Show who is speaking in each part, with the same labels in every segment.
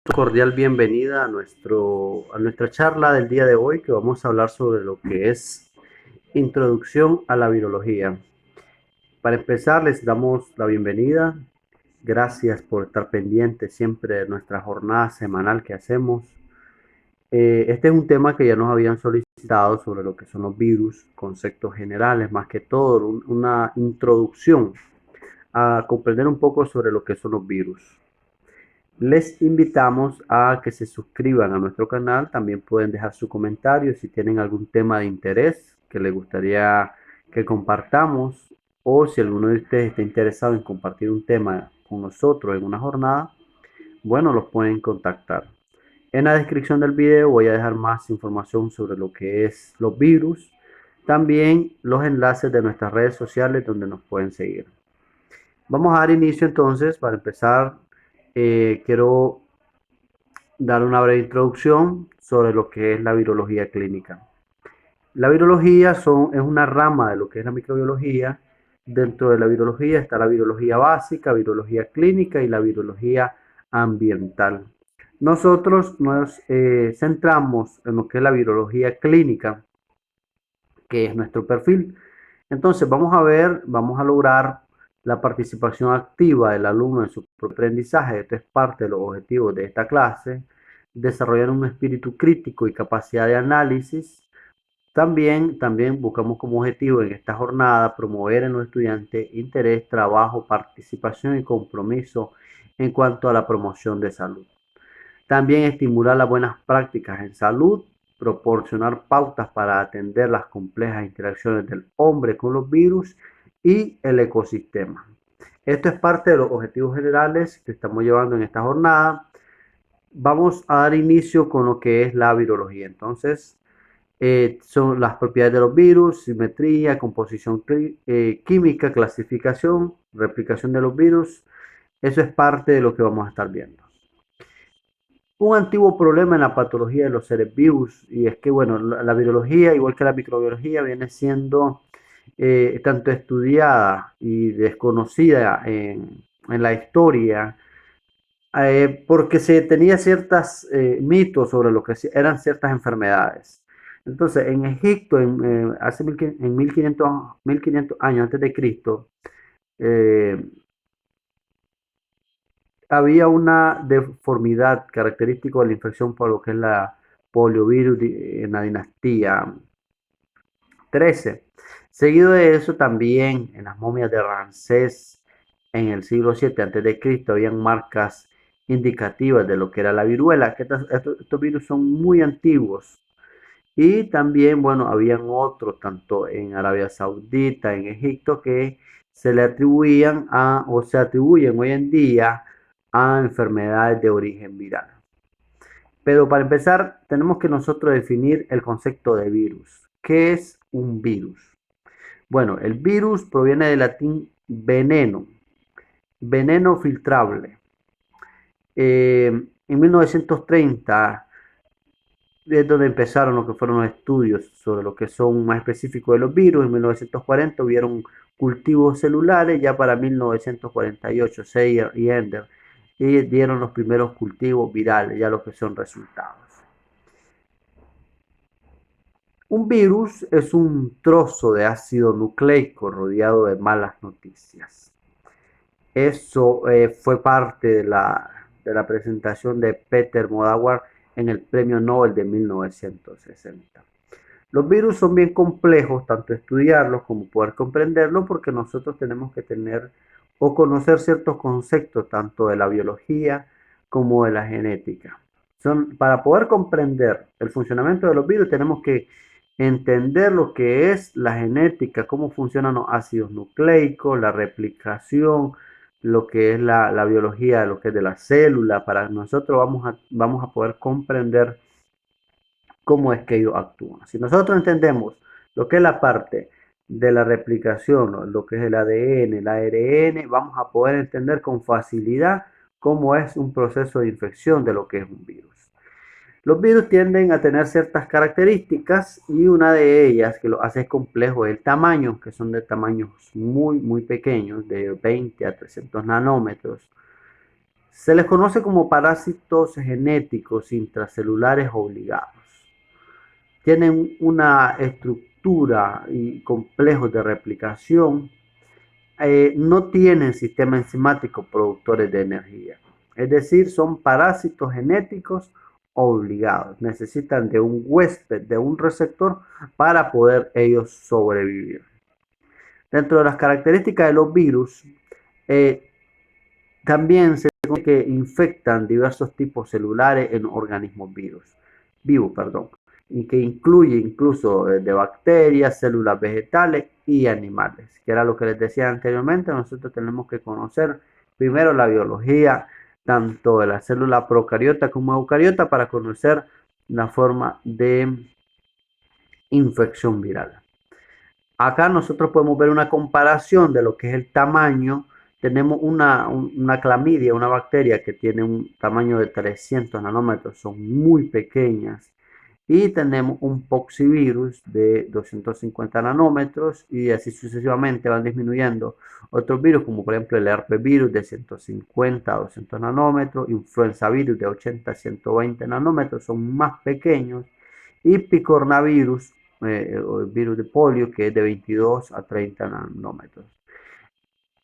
Speaker 1: Cordial bienvenida a nuestra charla del día de hoy, que vamos a hablar sobre lo que es introducción a la virología. Para empezar, les damos la bienvenida. Gracias por estar pendientes siempre de nuestra jornada semanal que hacemos. Este es un tema que ya nos habían solicitado sobre lo que son los virus, conceptos generales, más que todo una introducción a comprender un poco sobre lo que son los virus. Les invitamos a que se suscriban a nuestro canal. También pueden dejar su comentario si tienen algún tema de interés que les gustaría que compartamos, o si alguno de ustedes está interesado en compartir un tema con nosotros en una jornada, bueno, los pueden contactar. En la descripción del video voy a dejar más información sobre lo que es los virus, también los enlaces de nuestras redes sociales donde nos pueden seguir. Vamos a dar inicio entonces. Para empezar, quiero dar una breve introducción sobre lo que es la virología clínica. La virología es una rama de lo que es la microbiología. Dentro de la virología está la virología básica, virología clínica y la virología ambiental. Nosotros nos centramos en lo que es la virología clínica, que es nuestro perfil. Entonces vamos a lograr la participación activa del alumno en su propio aprendizaje. Esto es parte de los objetivos de esta clase: desarrollar un espíritu crítico y capacidad de análisis. También buscamos como objetivo en esta jornada promover en los estudiantes interés, trabajo, participación y compromiso en cuanto a la promoción de salud. También estimular las buenas prácticas en salud, proporcionar pautas para atender las complejas interacciones del hombre con los virus y el ecosistema. Esto es parte de los objetivos generales que estamos llevando en esta jornada. Vamos a dar inicio con lo que es la virología. Entonces, son las propiedades de los virus, simetría, composición química, clasificación, replicación de los virus. Eso es parte de lo que vamos a estar viendo. Un antiguo problema en la patología de los seres vivos, y es que, bueno, la virología, igual que la microbiología, viene siendo tanto estudiada y desconocida en la historia, porque se tenía ciertos mitos sobre lo que eran ciertas enfermedades. Entonces, en Egipto, hace 1500 años antes de Cristo, eh, había una deformidad característica de la infección por lo que es la poliovirus en la dinastía 13. Seguido de eso, también en las momias de Ramsés en el siglo 7 antes de Cristo habían marcas indicativas de lo que era la viruela, que estos virus son muy antiguos. Y también, bueno, habían otros, tanto en Arabia Saudita, en Egipto, que se le atribuían o se atribuyen hoy en día a enfermedades de origen viral. Pero para empezar, tenemos que nosotros definir el concepto de virus. ¿Qué es un virus? Bueno, el virus proviene del latín veneno, veneno filtrable. En 1930 es donde empezaron lo que fueron los estudios sobre lo que son más específicos de los virus. En 1940 hubieron cultivos celulares. Ya para 1948 Sayer y Ender y dieron los primeros cultivos virales, ya lo que son resultados. Un virus es un trozo de ácido nucleico rodeado de malas noticias. Eso fue parte de la presentación de Peter Modawar en el Premio Nobel de 1960. Los virus son bien complejos, tanto estudiarlos como poder comprenderlos, porque nosotros tenemos que tener o conocer ciertos conceptos, tanto de la biología como de la genética. Para poder comprender el funcionamiento de los virus, tenemos que entender lo que es la genética, cómo funcionan los ácidos nucleicos, la replicación, lo que es la biología de lo que es de la célula. Para nosotros vamos a poder comprender cómo es que ellos actúan. Si nosotros entendemos lo que es la parte de la replicación, lo que es el ADN, el ARN, vamos a poder entender con facilidad cómo es un proceso de infección de lo que es un virus. Los virus tienden a tener ciertas características, y una de ellas que lo hace complejo es el tamaño, que son de tamaños muy, muy pequeños, de 20 a 300 nanómetros. Se les conoce como parásitos genéticos intracelulares obligados. Tienen una estructura y complejos de replicación. No tienen sistema enzimático productores de energía. Es decir, son parásitos genéticos obligados. Necesitan de un huésped, de un receptor para poder ellos sobrevivir. Dentro de las características de los virus, eh, también se conoce que infectan diversos tipos celulares en organismos vivos, y que incluye incluso de bacterias, células vegetales y animales, que era lo que les decía anteriormente. Nosotros tenemos que conocer primero la biología tanto de la célula procariota como eucariota para conocer la forma de infección viral. Acá nosotros podemos ver una comparación de lo que es el tamaño. Tenemos una clamidia, una bacteria que tiene un tamaño de 300 nanómetros, son muy pequeñas. Y tenemos un poxivirus de 250 nanómetros y así sucesivamente van disminuyendo otros virus, como por ejemplo el herpes virus de 150 a 200 nanómetros, influenza virus de 80 a 120 nanómetros, son más pequeños, y picornavirus, o el virus de polio, que es de 22 a 30 nanómetros.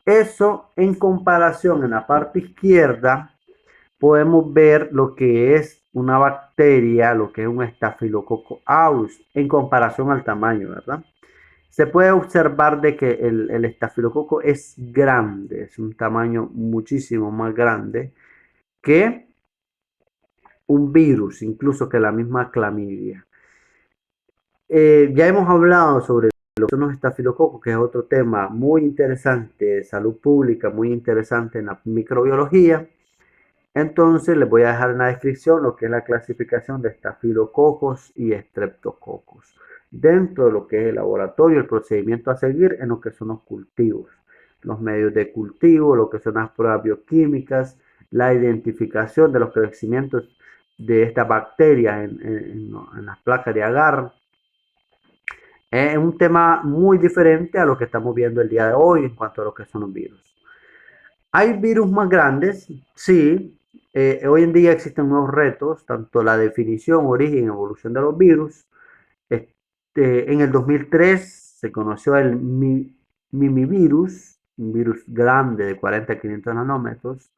Speaker 1: Eso en comparación en la parte izquierda podemos ver lo que es una bacteria, lo que es un estafilococo aureus en comparación al tamaño, ¿verdad? Se puede observar de que el estafilococo es grande, es un tamaño muchísimo más grande que un virus, incluso que la misma clamidia. Ya hemos hablado sobre los estafilococos, que es otro tema muy interesante de salud pública, muy interesante en la microbiología. Entonces les voy a dejar en la descripción lo que es la clasificación de estafilococos y estreptococos dentro de lo que es el laboratorio, el procedimiento a seguir en lo que son los cultivos, los medios de cultivo, lo que son las pruebas bioquímicas, la identificación de los crecimientos de estas bacterias en las placas de agar. Es un tema muy diferente a lo que estamos viendo el día de hoy en cuanto a lo que son los virus. ¿Hay virus más grandes? Sí. Hoy en día existen nuevos retos, tanto la definición, origen y evolución de los virus. En el 2003 se conoció el mimivirus, un virus grande de 40 a 500 nanómetros.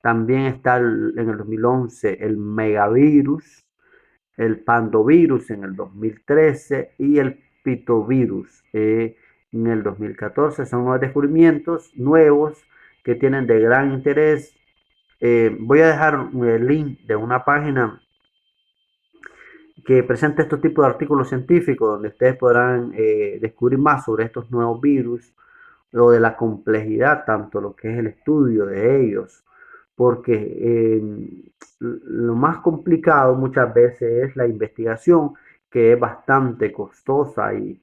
Speaker 1: También está en el 2011 el megavirus, el pandovirus en el 2013 y el pitovirus en el 2014. Son nuevos descubrimientos nuevos que tienen de gran interés. Voy a dejar el link de una página que presenta estos tipos de artículos científicos donde ustedes podrán descubrir más sobre estos nuevos virus o de la complejidad, tanto lo que es el estudio de ellos, porque lo más complicado muchas veces es la investigación, que es bastante costosa y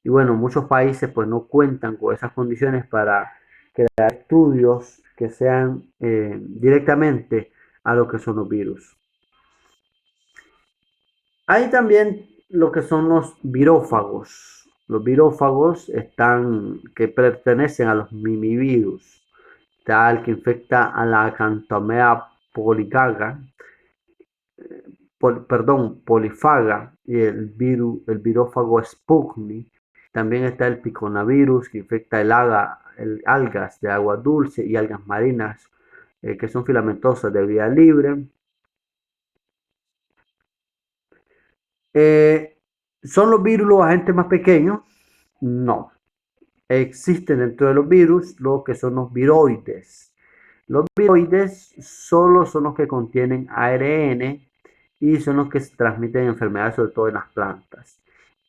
Speaker 1: bueno, muchos países pues no cuentan con esas condiciones para crear estudios que sean directamente a lo que son los virus. Hay también lo que son los virófagos. Los virófagos que pertenecen a los mimivirus, tal que infecta a la Acanthamoeba poligaga, polifaga, y el virófago Sputnik. También está el piconavirus, que infecta algas de agua dulce y algas marinas, que son filamentosas de vida libre. Eh, ¿Son los virus los agentes más pequeños? No. Existen dentro de los virus lo que son los viroides. Los viroides solo son los que contienen ARN y son los que se transmiten enfermedades, sobre todo en las plantas.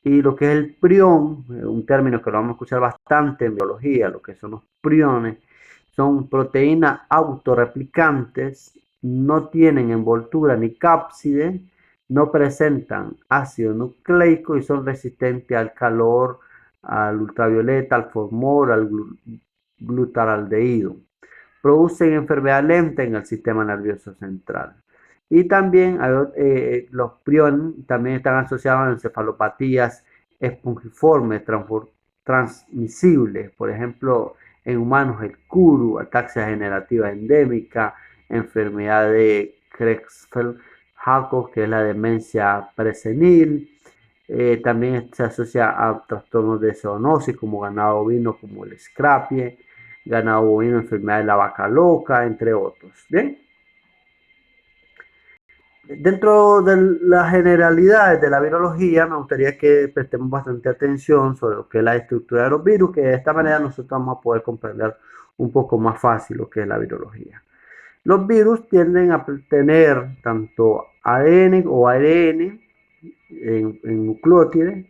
Speaker 1: Y lo que es el prión, un término que lo vamos a escuchar bastante en biología, lo que son los priones, son proteínas autorreplicantes, no tienen envoltura ni cápside, no presentan ácido nucleico y son resistentes al calor, al ultravioleta, al formol, al glutaraldehído. Producen enfermedad lenta en el sistema nervioso central. Y también los priones también están asociados a encefalopatías espongiformes transmisibles, por ejemplo, en humanos el CURU, ataxia generativa endémica, enfermedad de Creutzfeldt-Jakob, que es la demencia presenil. También se asocia a trastornos de zoonosis como ganado bovino, como el escrapie, ganado bovino, enfermedad de la vaca loca, entre otros. Bien. Dentro de las generalidades de la virología, me gustaría que prestemos bastante atención sobre lo que es la estructura de los virus, que de esta manera nosotros vamos a poder comprender un poco más fácil lo que es la virología. Los virus tienden a tener tanto ADN o ARN en nucleótides,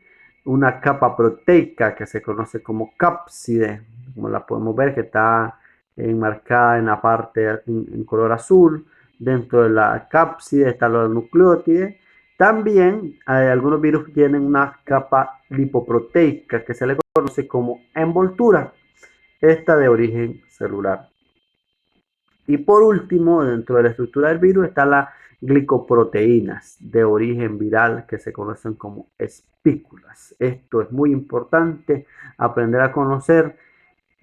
Speaker 1: una capa proteica que se conoce como cápside, como la podemos ver que está enmarcada en la parte en color azul. Dentro de la cápside están los nucleótidos. También algunos virus tienen una capa lipoproteica que se le conoce como envoltura, esta de origen celular. Y por último, dentro de la estructura del virus están las glicoproteínas de origen viral que se conocen como espículas. Esto es muy importante, aprender a conocer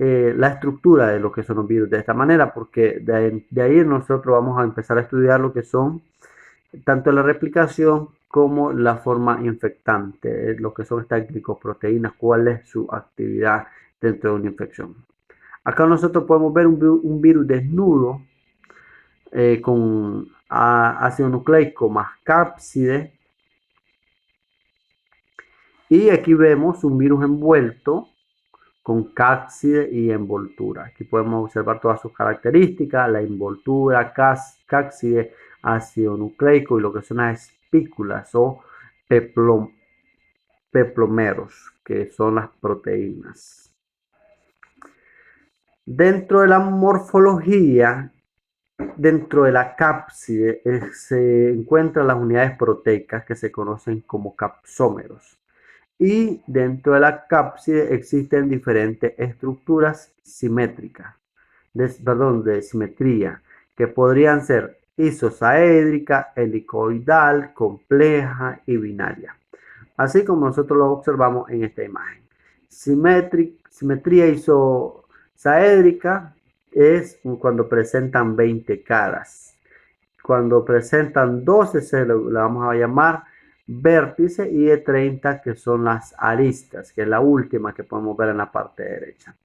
Speaker 1: la estructura de lo que son los virus de esta manera, porque de ahí nosotros vamos a empezar a estudiar lo que son tanto la replicación como la forma infectante, lo que son estas glicoproteínas, cuál es su actividad dentro de una infección. Acá nosotros podemos ver un virus desnudo con ácido nucleico más cápside. Y aquí vemos un virus envuelto con cápside y envoltura. Aquí podemos observar todas sus características, la envoltura, cápside, ácido nucleico y lo que son las espículas o peplomeros, que son las proteínas. Dentro de la morfología, dentro de la cápside se encuentran las unidades proteicas que se conocen como capsómeros. Y dentro de la cápside existen diferentes estructuras simétricas, de simetría, que podrían ser isosaédrica, helicoidal, compleja y binaria. Así como nosotros lo observamos en esta imagen. Simetría isosaédrica es cuando presentan 20 caras. Cuando presentan 12 se le vamos a llamar vértice, y de 30 que son las aristas, que es la última que podemos ver en la parte derecha.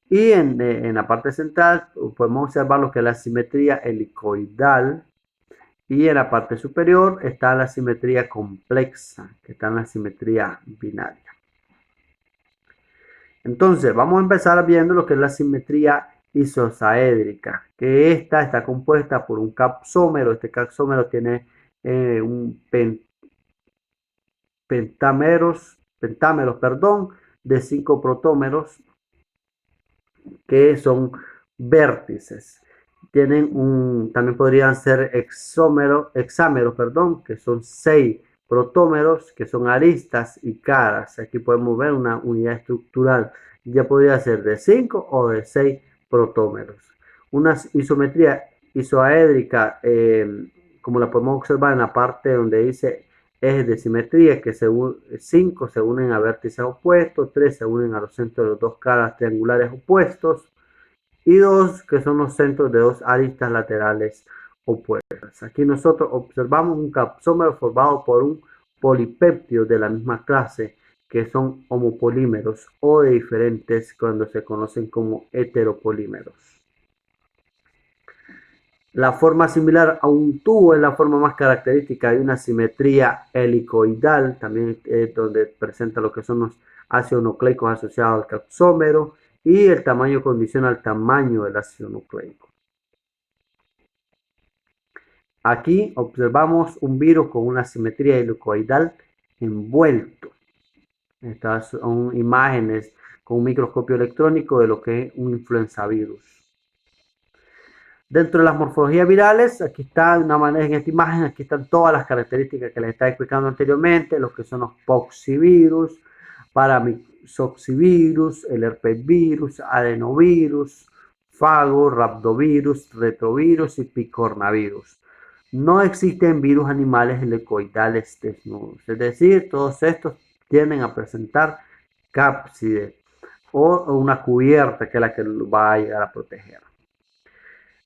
Speaker 1: Y en la parte central podemos observar lo que es la simetría helicoidal, y en la parte superior está la simetría compleja, que está en la simetría binaria. Entonces vamos a empezar viendo lo que es la simetría isosaédrica, que esta está compuesta por un capsómero. Este capsómero tiene un pentámeros, de 5 protómeros que son vértices. También podrían ser hexámeros, que son 6 protómeros, que son aristas y caras. Aquí podemos ver una unidad estructural. Ya podría ser de 5 o de 6 protómeros. Una isometría isoaédrica, como la podemos observar en la parte donde dice ejes de simetría, que 5 se unen a vértices opuestos, 3 se unen a los centros de las dos caras triangulares opuestos, y 2 que son los centros de dos aristas laterales opuestas. Aquí nosotros observamos un capsómero formado por un polipéptido de la misma clase, que son homopolímeros o de diferentes, cuando se conocen como heteropolímeros. La forma similar a un tubo es la forma más característica de una simetría helicoidal, también donde presenta lo que son los ácidos nucleicos asociados al capsómero, y el tamaño condiciona el tamaño del ácido nucleico. Aquí observamos un virus con una simetría helicoidal envuelto. Estas son imágenes con un microscopio electrónico de lo que es un influenzavirus. Dentro de las morfologías virales, aquí está de una manera en esta imagen, aquí están todas las características que les estaba explicando anteriormente, los que son los poxivirus, paramyxoxovirus, el herpesvirus, adenovirus, fago, rhabdovirus, retrovirus y picornavirus. No existen virus animales helicoidales desnudos, es decir, todos estos tienden a presentar cápside o una cubierta que es la que va a llegar a proteger.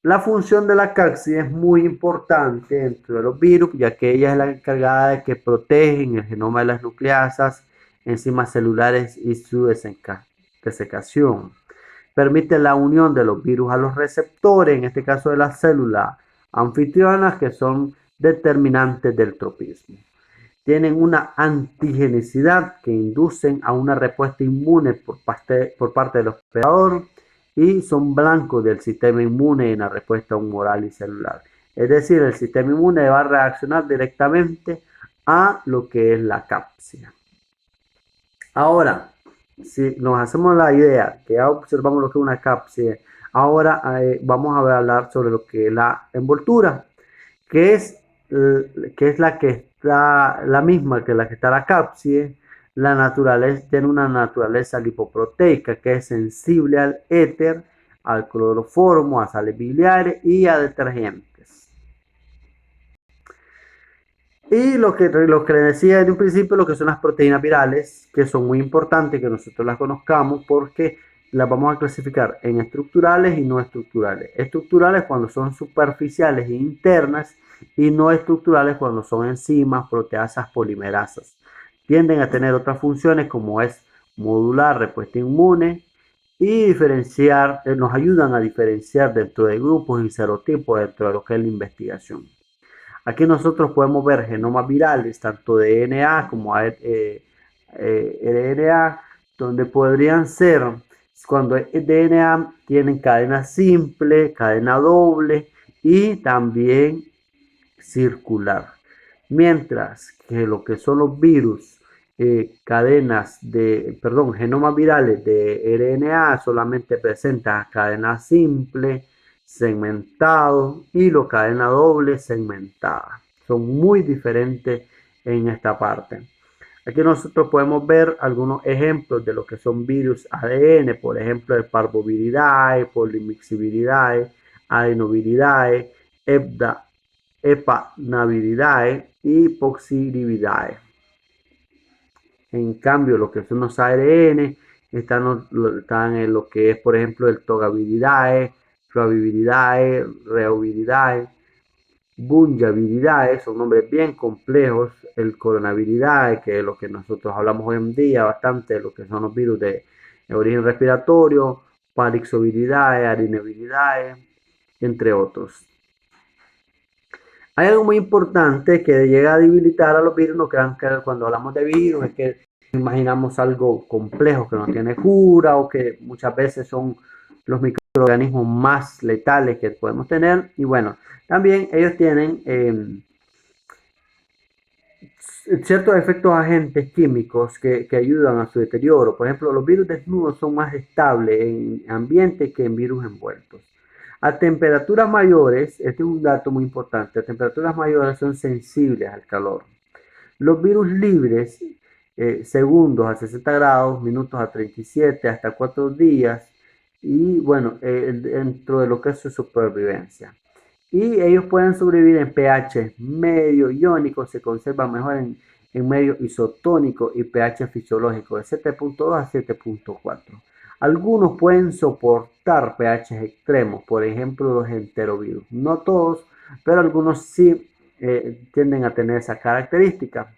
Speaker 1: La función de la cápside es muy importante dentro de los virus, ya que ella es la encargada de que protegen el genoma de las nucleasas, enzimas celulares y su desecación. Permite la unión de los virus a los receptores, en este caso de las células anfitrionas, que son determinantes del tropismo. Tienen una antigenicidad que inducen a una respuesta inmune por parte del hospedador y son blancos del sistema inmune en la respuesta humoral y celular. Es decir, el sistema inmune va a reaccionar directamente a lo que es la cápside. Ahora, si nos hacemos la idea que ya observamos lo que es una cápside, ahora vamos a hablar sobre lo que es la envoltura, que es, la que está, la misma que la que está la cápside. La naturaleza tiene una naturaleza lipoproteica que es sensible al éter, al cloroformo, a sales biliares y a detergentes. Y lo que le decía en un principio, lo que son las proteínas virales, que son muy importantes que nosotros las conozcamos porque las vamos a clasificar en estructurales y no estructurales. Estructurales cuando son superficiales e internas y no estructurales cuando son enzimas, proteasas, polimerasas. Tienden a tener otras funciones como es modular respuesta inmune y diferenciar, nos ayudan a diferenciar dentro de grupos y serotipos dentro de lo que es la investigación. Aquí nosotros podemos ver genomas virales, tanto de DNA como RNA, donde podrían ser, cuando es DNA, tienen cadena simple, cadena doble y también circular. Mientras que lo que son los virus, genomas virales de RNA solamente presentan cadena simple, segmentado y la cadena doble segmentada. Son muy diferentes en esta parte. Aquí nosotros podemos ver algunos ejemplos de lo que son virus ADN, por ejemplo, el Parvoviridae, Polymyxoviridae, Adenoviridae, Epanaviridae y Poxviriridae. En cambio, lo que son los ARN están en lo que es, por ejemplo, el Togaviridae, Flaviviridae, Reoviridae, Bunjaviridae, son nombres bien complejos. El Coronaviridae, que es lo que nosotros hablamos hoy en día bastante, lo que son los virus de origen respiratorio, Parixoviridae, Arineviridae, entre otros. Hay algo muy importante que llega a debilitar a los virus. No crean que cuando hablamos de virus es que imaginamos algo complejo que no tiene cura o que muchas veces son los microorganismos más letales que podemos tener. Y bueno, también ellos tienen ciertos efectos agentes químicos que ayudan a su deterioro. Por ejemplo, los virus desnudos son más estables en ambiente que en virus envueltos. A temperaturas mayores, este es un dato muy importante, a temperaturas mayores son sensibles al calor. Los virus libres, segundos a 60 grados, minutos a 37, hasta 4 días, y bueno, dentro de lo que es su supervivencia. Y ellos pueden sobrevivir en pH medio iónico, se conservan mejor en medio isotónico y pH fisiológico de 7.2 a 7.4. Algunos pueden soportar pH extremos, por ejemplo los enterovirus. No todos, pero algunos sí tienden a tener esa característica.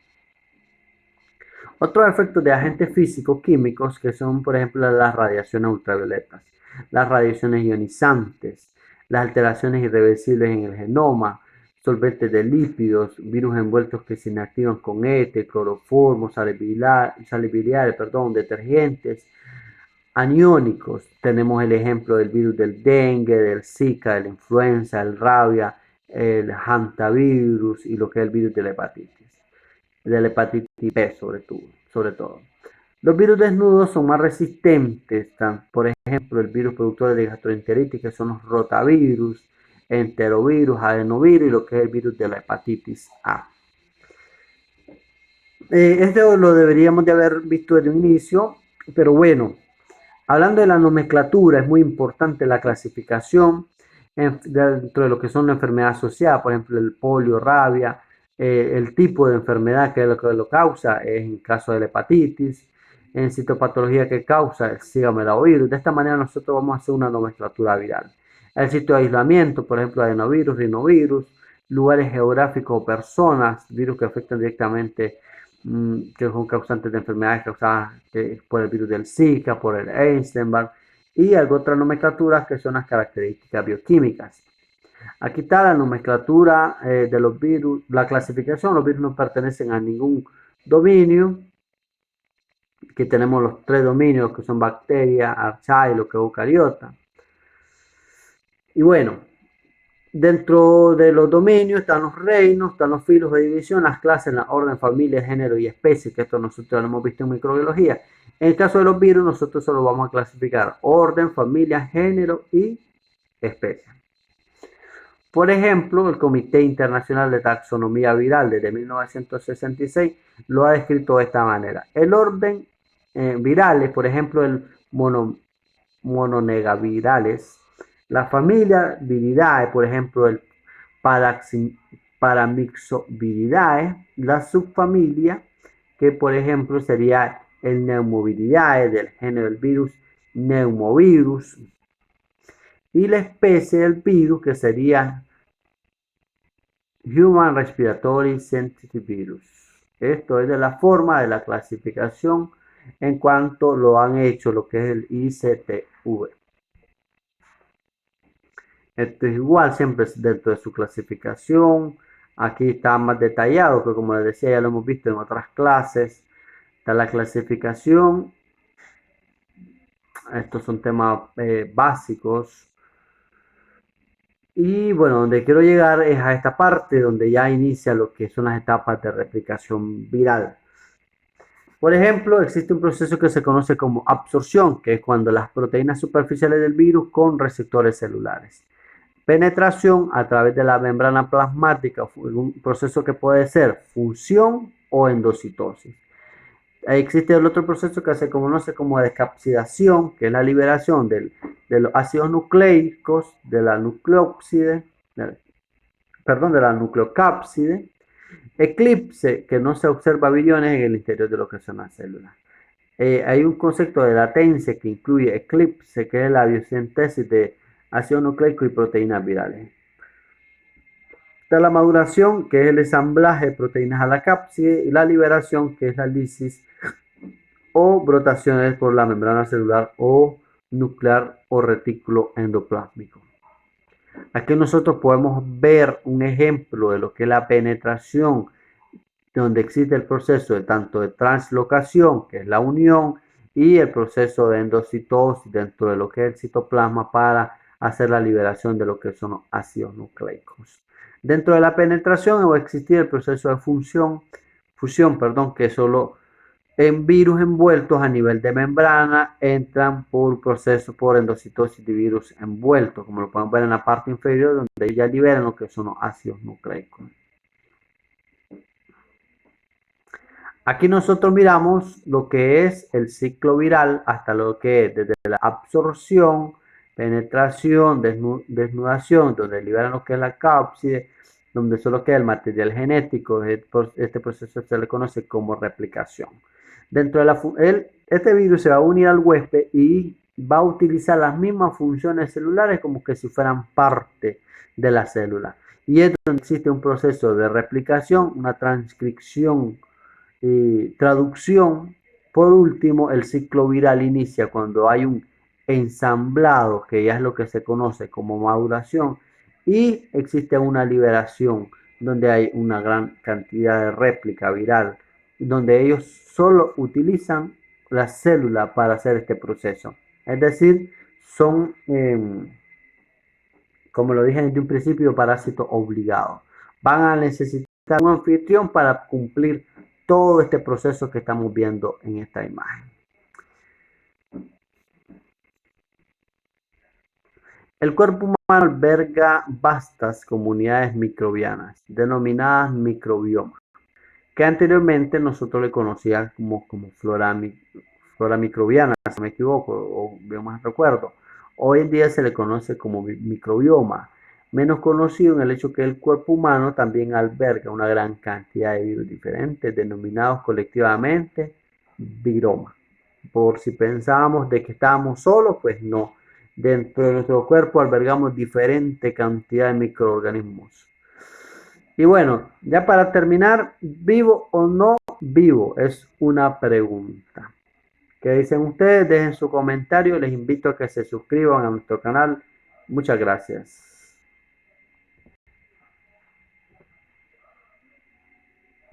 Speaker 1: Otros efectos de agentes físicos químicos que son, por ejemplo, las radiaciones ultravioletas, las radiaciones ionizantes, las alteraciones irreversibles en el genoma, solventes de lípidos, virus envueltos que se inactivan con éter, cloroformo, sales biliares, detergentes, aniónicos. Tenemos el ejemplo del virus del dengue, del zika, de la influenza, el rabia, el hantavirus y lo que es el virus de la hepatitis B sobre todo. Los virus desnudos son más resistentes, por ejemplo, el virus productor de gastroenteritis, que son los rotavirus, enterovirus, adenovirus y lo que es el virus de la hepatitis A. Esto lo deberíamos de haber visto desde un inicio, pero bueno, hablando de la nomenclatura, es muy importante la clasificación dentro de lo que son las enfermedades asociadas, por ejemplo, el polio, rabia, el tipo de enfermedad que es lo que lo causa, es en caso de la hepatitis, en citopatología que causa el citomegalovirus. De esta manera nosotros vamos a hacer una nomenclatura viral. el sitio de aislamiento, por ejemplo, adenovirus, rinovirus, lugares geográficos o personas, virus que afectan directamente, que son causantes de enfermedades causadas por el virus del Zika, por el Epstein-Barr, y algo otras nomenclaturas que son las características bioquímicas. Aquí está la nomenclatura de los virus, la clasificación. Los virus no pertenecen a ningún dominio. Aquí tenemos los tres dominios que son bacteria, archaea y lo que es eucariota. Y bueno, dentro de los dominios están los reinos, están los filos de división, las clases, la orden, familia, género y especie, que esto nosotros lo hemos visto en microbiología. En el caso de los virus, nosotros solo vamos a clasificar orden, familia, género y especie. Por ejemplo, el Comité Internacional de Taxonomía Viral desde 1966 lo ha descrito de esta manera. El orden virales, por ejemplo, el mononegavirales, la familia Viridae, por ejemplo, el Paramyxoviridae, la subfamilia, que por ejemplo sería el Pneumoviridae del género del virus Pneumovirus, y la especie del virus, que sería Human Respiratory Sensitive Virus. Esto es de la forma de la clasificación en cuanto lo han hecho lo que es el ICTV. Esto es igual siempre dentro de su clasificación. Aquí está más detallado, que como les decía ya lo hemos visto en otras clases. Está la clasificación. Estos son temas básicos. Y bueno, donde quiero llegar es a esta parte donde ya inicia lo que son las etapas de replicación viral. Por ejemplo, existe un proceso que se conoce como absorción, que es cuando las proteínas superficiales del virus con receptores celulares. Penetración a través de la membrana plasmática, un proceso que puede ser fusión o endocitosis. Existe el otro proceso que se conoce como descapsidación, que es la liberación de los ácidos nucleicos, de la nucleópside, de la nucleocápside. Eclipse, que no se observa viriones en el interior de lo que son las células. Hay un concepto de latencia que incluye eclipse, que es la biosíntesis de ácido nucleico y proteínas virales. Está la maduración, que es el ensamblaje de proteínas a la cápside, y la liberación, que es la lisis o brotaciones por la membrana celular o nuclear o retículo endoplásmico. Aquí nosotros podemos ver un ejemplo de lo que es la penetración, donde existe el proceso de tanto de translocación, que es la unión, y el proceso de endocitosis dentro de lo que es el citoplasma para hacer la liberación de lo que son los ácidos nucleicos. Dentro de la penetración va a existir el proceso de fusión, que solo en virus envueltos a nivel de membrana entran por proceso por endocitosis de virus envueltos, como lo podemos ver en la parte inferior, donde ya liberan lo que son los ácidos nucleicos. Aquí nosotros miramos lo que es el ciclo viral hasta lo que es desde la absorción, penetración, desnudación, donde liberan lo que es la cápside, donde solo queda el material genético. Este proceso se le conoce como replicación. Dentro de este virus se va a unir al huésped y va a utilizar las mismas funciones celulares como que si fueran parte de la célula. Y es donde existe un proceso de replicación, una transcripción y traducción. Por último, el ciclo viral inicia cuando hay un ensamblado, que ya es lo que se conoce como maduración, y existe una liberación donde hay una gran cantidad de réplica viral, donde ellos solo utilizan la célula para hacer este proceso. Es decir, son, como lo dije desde un principio, parásitos obligados. Van a necesitar un anfitrión para cumplir todo este proceso que estamos viendo en esta imagen. El cuerpo humano alberga vastas comunidades microbianas, denominadas microbiomas, que anteriormente nosotros le conocíamos como flora microbiana, si no me equivoco, o bien más recuerdo. Hoy en día se le conoce como microbioma, menos conocido en el hecho que el cuerpo humano también alberga una gran cantidad de virus diferentes, denominados colectivamente viroma. Por si pensábamos de que estábamos solos, pues no. Dentro de nuestro cuerpo albergamos diferente cantidad de microorganismos. Y bueno, ya para terminar, ¿vivo o no vivo? Es una pregunta. ¿Qué dicen ustedes? Dejen su comentario. Les invito a que se suscriban a nuestro canal. Muchas gracias.